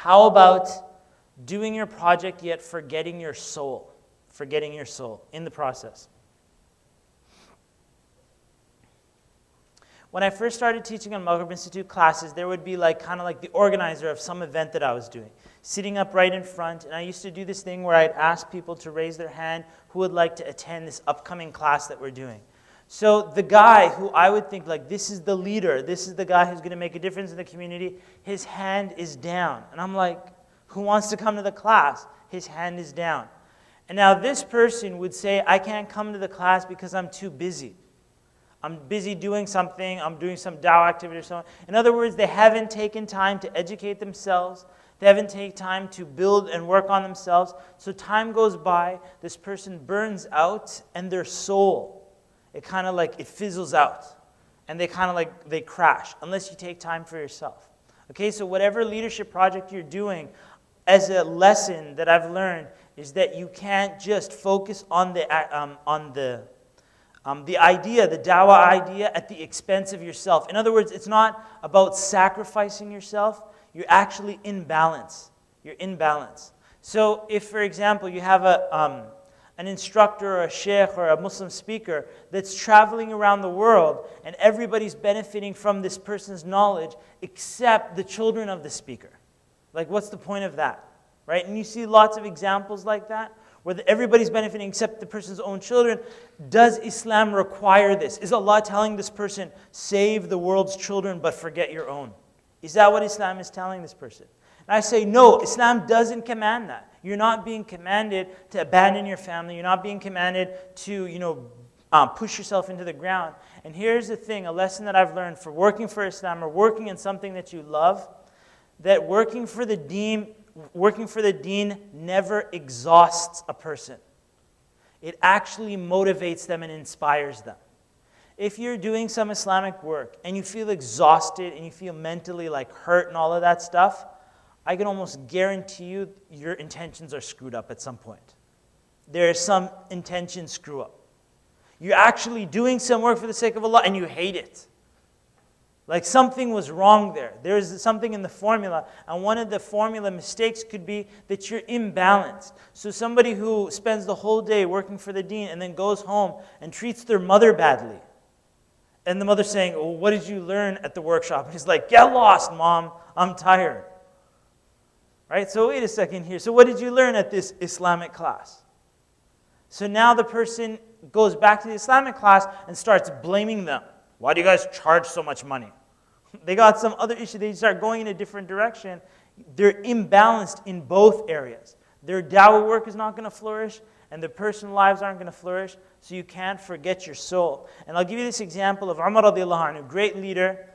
How about doing your project yet forgetting your soul? Forgetting your soul in the process. When I first started teaching on Maghrib Institute classes, there would be kind of like the organizer of some event that I was doing, sitting up right in front, and I used to do this thing where I'd ask people to raise their hand who would like to attend this upcoming class that we're doing. So the guy who I would think this is the leader, this is the guy who's going to make a difference in the community, his hand is down. And I'm like, who wants to come to the class? His hand is down. And now this person would say, I can't come to the class because I'm too busy. I'm busy doing something, I'm doing some dawah activity or something. In other words, they haven't taken time to educate themselves. They haven't taken time to build and work on themselves. So time goes by, this person burns out, and their soul, it kind of it fizzles out. And they kind of they crash, unless you take time for yourself. Okay, so whatever leadership project you're doing, as a lesson that I've learned, is that you can't just focus on the idea, the dawah idea, at the expense of yourself. In other words, it's not about sacrificing yourself. You're actually in balance. You're in balance. So if, for example, you have an instructor or a sheikh or a Muslim speaker that's traveling around the world and everybody's benefiting from this person's knowledge except the children of the speaker. What's the point of that? Right? And you see lots of examples like that, where everybody's benefiting except the person's own children. Does Islam require this? Is Allah telling this person, save the world's children but forget your own? Is that what Islam is telling this person? And I say, no, Islam doesn't command that. You're not being commanded to abandon your family. You're not being commanded to, push yourself into the ground. And here's the thing, a lesson that I've learned for working for Islam or working in something that you love, that working for the deen never exhausts a person. It actually motivates them and inspires them. If you're doing some Islamic work and you feel exhausted and you feel mentally hurt and all of that stuff, I can almost guarantee you your intentions are screwed up at some point. There is some intention screw up. You're actually doing some work for the sake of Allah and you hate it. Something was wrong there. There's something in the formula. And one of the formula mistakes could be that you're imbalanced. So somebody who spends the whole day working for the deen and then goes home and treats their mother badly. And the mother's saying, oh, what did you learn at the workshop? And he's like, get lost, Mom. I'm tired. Right? So wait a second here. So what did you learn at this Islamic class? So now the person goes back to the Islamic class and starts blaming them. Why do you guys charge so much money? They got some other issue. They start going in a different direction. They're imbalanced in both areas. Their dawah work is not going to flourish, and their personal lives aren't going to flourish, so you can't forget your soul. And I'll give you this example of Umar radiallahu anhu, a great leader.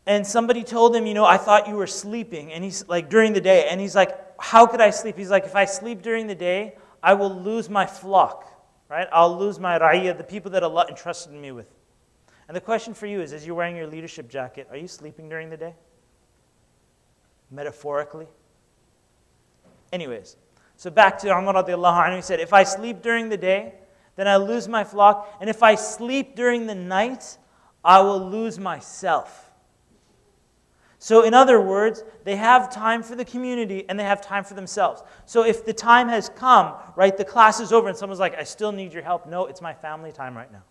And somebody told him, I thought you were sleeping, and he's during the day. And he's like, how could I sleep? He's like, if I sleep during the day, I will lose my flock, right? I'll lose my ra'iyah, the people that Allah entrusted me with. And the question for you is, as you're wearing your leadership jacket, are you sleeping during the day? Metaphorically? Anyways, so back to Umar radiallahu anhu, he said, if I sleep during the day, then I lose my flock. And if I sleep during the night, I will lose myself. So in other words, they have time for the community and they have time for themselves. So if the time has come, right, the class is over and someone's like, I still need your help. No, it's my family time right now.